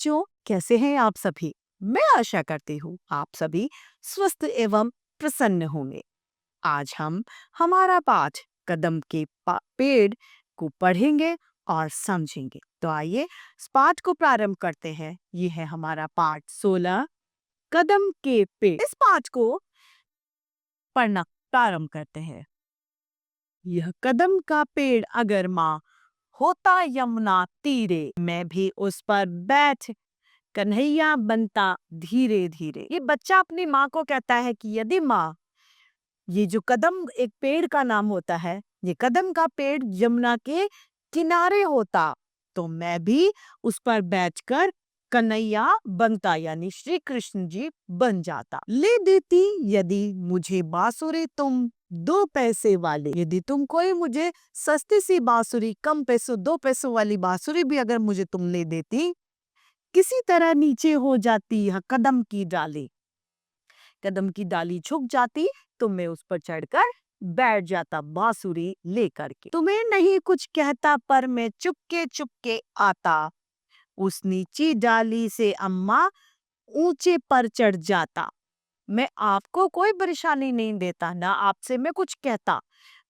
बच्चों, कैसे हैं आप सभी? मैं आशा करती हूँ आप सभी स्वस्थ एवं प्रसन्न होंगे। आज हम हमारा पाठ कदम के पेड़ को पढ़ेंगे और समझेंगे। तो आइए इस पाठ को प्रारंभ करते हैं। ये है हमारा पाठ 16 कदम के पेड़। इस पाठ को पढ़ना प्रारंभ करते हैं। यह कदम का पेड़ अगर माँ होता यमुना तीरे, मैं भी उस पर बैठ कन्हैया बनता धीरे धीरे। ये बच्चा अपनी माँ को कहता है कि यदि माँ, ये जो कदम एक पेड़ का नाम होता है, ये कदम का पेड़ यमुना के किनारे होता तो मैं भी उस पर बैठकर कन्हैया बनता, यानी श्री कृष्ण जी बन जाता। ले देती यदि मुझे बांसुरी तुम 2 पैसे वाली, यदि तुम कोई मुझे सस्ती सी बांसुरी, कम पैसों 2 पैसों वाली बांसुरी भी अगर मुझे तुम ले देती, किसी तरह नीचे हो जाती यह कदम की डाली, कदम की डाली झुक जाती तो मैं उस पर चढ़कर बैठ जाता बांसुरी लेकर के। तुम्हें नहीं कुछ कहता पर मैं चुपके चुपके आता, उस नीची डाली से अम्मा ऊंचे पर चढ़ जाता। मैं आपको कोई परेशानी नहीं देता, ना आपसे मैं कुछ कहता,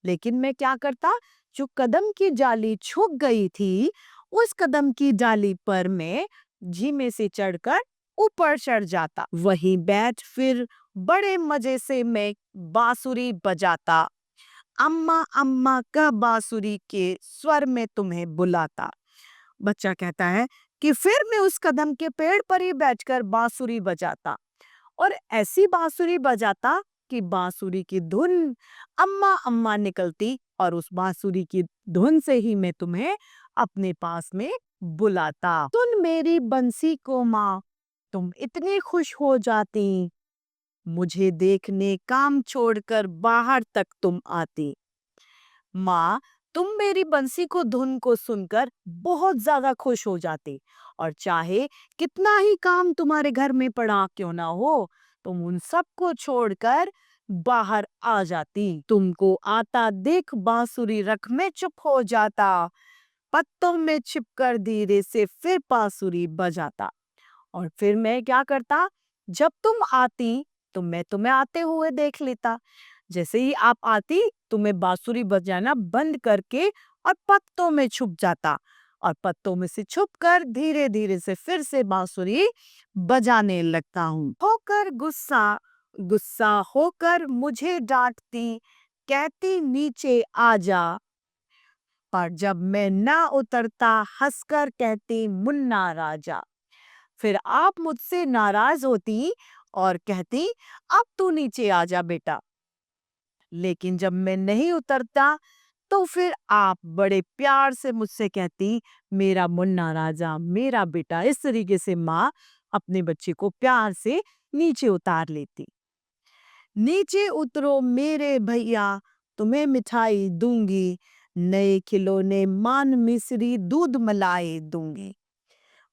लेकिन मैं क्या करता, जो कदम की डाली झुक गई थी उस कदम की डाली पर मैं झीमे से चढ़कर ऊपर चढ़ जाता। वहीं बैठ फिर बड़े मजे से मैं बांसुरी बजाता, अम्मा अम्मा का बांसुरी के स्वर में तुम्हें बुलाता। बच्चा कहता है कि फिर मैं उस कदम के पेड़ पर ही बैठकर बांसुरी बजाता और ऐसी बांसुरी बजाता कि बांसुरी की धुन अम्मा अम्मा निकलती और उस बांसुरी की धुन से ही मैं तुम्हें अपने पास में बुलाता। सुन मेरी बंसी को माँ, तुम इतनी खुश हो जाती, मुझे देखने काम छोड़कर बाहर तक तुम आती। माँ, तुम मेरी बंसी को धुन को सुनकर बहुत ज्यादा खुश हो जाती और चाहे कितना ही काम तुम्हारे घर में पड़ा क्यों ना हो, तुम उन सबको छोड़कर बाहर आ जाती। तुमको आता देख बांसुरी रख में चुप हो जाता, पत्तों में छिपकर धीरे से फिर बांसुरी बजाता। और फिर मैं क्या करता, जब तुम आती तो मैं तुम्हें आते हुए देख लेता। जैसे ही आप आती तो मैं बांसुरी बजाना बंद करके और पत्तों में छुप जाता और पत्तों में से छुपकर धीरे धीरे से फिर से बांसुरी बजाने लगता हूँ। होकर गुस्सा गुस्सा होकर मुझे डांटती, कहती नीचे आ जा, पर जब मैं ना उतरता हंसकर कहती मुन्ना राजा। फिर आप मुझसे नाराज होती और कहती अब तू नीचे आ जा बेटा, लेकिन जब मैं नहीं उतरता तो फिर आप बड़े प्यार से मुझसे कहती मेरा मुन्ना राजा, मेरा बेटा। इस तरीके से माँ अपने बच्चे को प्यार से नीचे उतार लेती। नीचे उतरो मेरे भैया, तुम्हें मिठाई दूंगी, नए खिलौने मान मिश्री दूध मलाई दूंगी।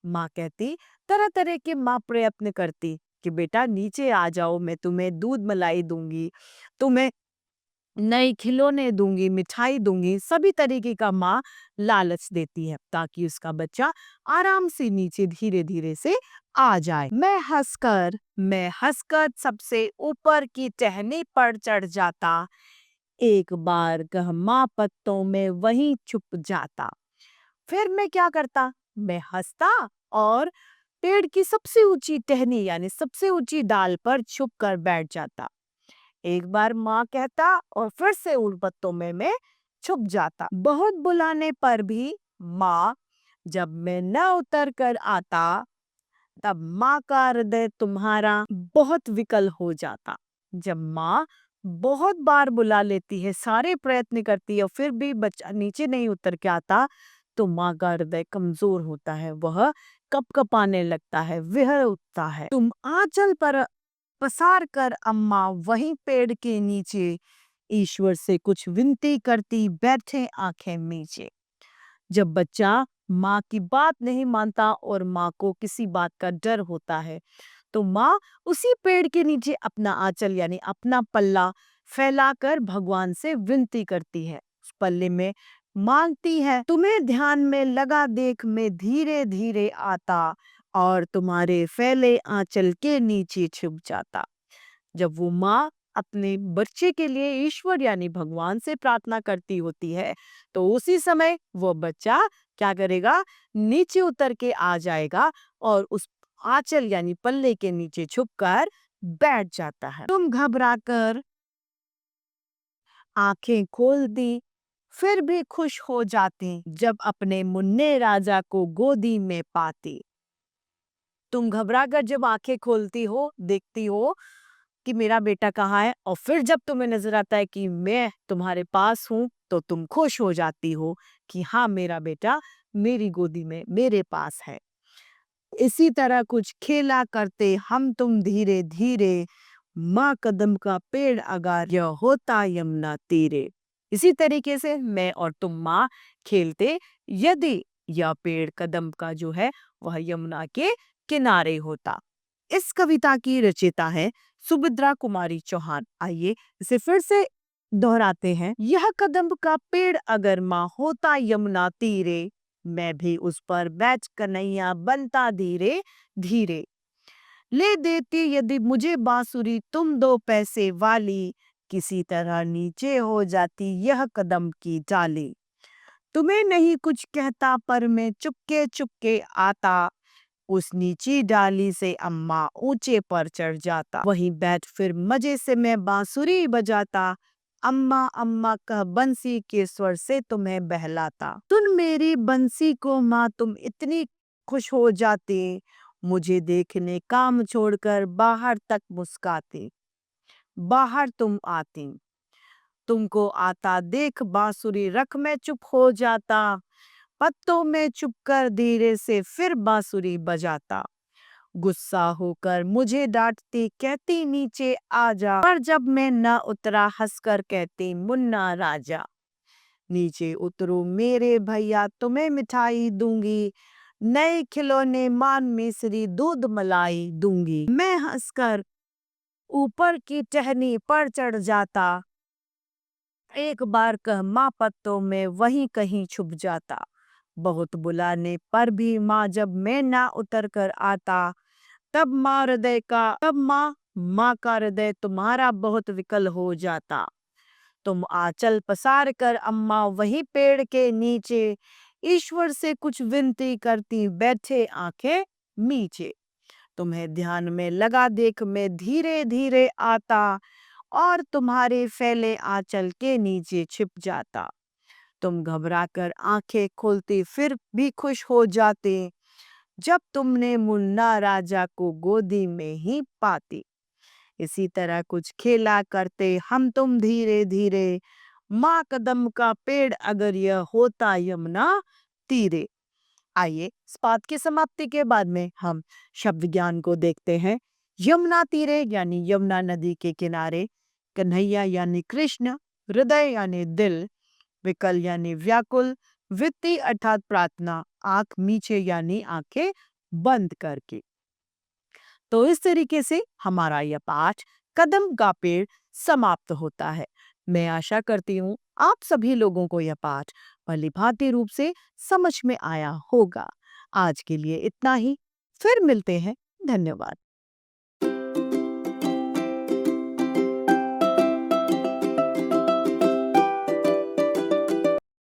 माँ कहती, तरह तरह के माँ प्रयत्न करती कि बेटा नीचे आ जाओ, मैं तुम्हें दूध मलाई दूंगी, तुम्हें नए खिलौने दूंगी, मिठाई दूंगी, सभी तरीके का माँ लालच देती है ताकि उसका बच्चा आराम से नीचे धीरे धीरे से आ जाए। मैं हंसकर सबसे ऊपर की टहनी पर चढ़ जाता, एक बार कह माँ पत्तों में वहीं छुप जाता। फिर मैं क्या करता, मैं हंसता और पेड़ की सबसे ऊंची टहनी यानी सबसे ऊंची डाल पर छुप कर बैठ जाता। एक बार माँ कहता और फिर से उन पत्तों में मैं छुप जाता। बहुत बुलाने पर भी माँ, जब मैं न उतर कर आता तब माँ का हृदय तुम्हारा बहुत विकल हो जाता। जब माँ बहुत बार बुला लेती है, सारे प्रयत्न करती है और फिर भी बच्चा नीचे नहीं उतर के आता तो माँ का हृदय कमजोर होता है, वह कपकपाने लगता है, विहर उठता है। तुम आंचल पर पसार कर अम्मा वहीं पेड़ के नीचे ईश्वर से कुछ विनती करती बैठे आंखें मीचे। जब बच्चा माँ की बात नहीं मानता और माँ को किसी बात का डर होता है तो माँ उसी पेड़ के नीचे अपना आंचल यानी अपना पल्ला फैलाकर भगवान से विनती करती है। उस पल्ले में मांगती है, तुम्हें ध्यान में लगा देख मैं धीरे धीरे आता, और तुम्हारे फैले आंचल के नीचे छुप जाता। जब वो माँ अपने बच्चे के लिए ईश्वर यानी भगवान से प्रार्थना करती होती है, तो उसी समय वो बच्चा क्या करेगा, नीचे उतर के आ जाएगा और उस आंचल यानी पल्ले के नीचे छुपकर बैठ जाता है। तुम घबराकर आंखें खोल दी, फिर भी खुश हो जाती जब अपने मुन्ने राजा को गोदी में पाती। तुम घबराकर जब आंखें खोलती हो, देखती हो कि मेरा बेटा कहाँ है, और फिर जब तुम्हें नजर आता है कि मैं तुम्हारे पास हूँ, तो तुम खुश हो जाती हो कि हाँ, मेरा बेटा मेरी गोदी में मेरे पास है। इसी तरह कुछ खेला करते हम तुम धीरे धीरे, माँ कदम का पेड़ अगार यह होता यमुना तीरे। इसी तरीके से मैं और तुम माँ खेलते यदि यह पेड़ कदम का जो है वह यमुना के किनारे होता। इस कविता की रचयिता है सुभद्रा कुमारी चौहान। आइए इसे फिर से दोहराते हैं। यह कदम का पेड़ अगर माँ होता यमुना तीरे, मैं भी उस पर बैठ कन्हैया बनता धीरे धीरे। ले देती यदि मुझे बांसुरी तुम 2 पैसे वाली, किसी तरह नीचे हो जाती यह कदम की डाली। तुम्हें नहीं कुछ कहता पर मैं चुपके चुपके आता, उस नीची डाली से अम्मा ऊंचे पर चढ़ जाता। वहीं बैठ फिर मजे से मैं बांसुरी बजाता, अम्मा अम्मा कह बंसी के स्वर से तुम्हें बहलाता। सुन मेरी बंसी को माँ तुम इतनी खुश हो जाती, मुझे देखने काम छोड़कर बाहर तक मुस्काती। बाहर तुम आती, तुमको आता देख बांसुरी रख मैं चुप हो जाता, पत्तों में चुपकर धीरे से फिर बांसुरी बजाता। गुस्सा होकर मुझे डांटती कहती नीचे आ जा, पर जब मैं न उतरा हंसकर कहती मुन्ना राजा। नीचे उतरो मेरे भैया तुम्हें मिठाई दूंगी, नए खिलौने मान मिश्री दूध मलाई दूंगी। मैं हंसकर ऊपर की टहनी पर चढ़ जाता, एक बार कह माँ पत्तों में वहीं कहीं छुप जाता। बहुत बुलाने पर भी माँ जब मैं ना उतर कर आता, तब माँ का हृदय तुम्हारा बहुत विकल हो जाता। तुम आंचल पसार कर अम्मा वही पेड़ के नीचे, ईश्वर से कुछ विनती करती बैठे आंखें मीचे। तुम्हें ध्यान में लगा देख मैं धीरे धीरे आता, और तुम्हारे फैले आंचल के नीचे छिप जाता। तुम घबराकर आंखें खोलती फिर भी खुश हो जाते, जब तुमने मुन्ना राजा को गोदी में ही पाती। इसी तरह कुछ खेला करते हम तुम धीरे धीरे, माँ कदम का पेड़ अगर यह होता यमुना तीरे। आइए इस पाठ की समाप्ति के बाद में हम शब्द ज्ञान को देखते हैं। यमुना तीरे यानी यमुना नदी के किनारे, कन्हैया यानी कृष्ण, हृदय यानी दिल, विकल यानी व्याकुल, वित्ती अर्थात प्रार्थना, आंख मीचे यानी आंखें बंद करके। तो इस तरीके से हमारा यह पाठ कदम का पेड़ समाप्त होता है। मैं आशा करती हूँ आप सभी लोगों को यह पाठ भलीभांति रूप से समझ में आया होगा। आज के लिए इतना ही, फिर मिलते हैं। धन्यवाद।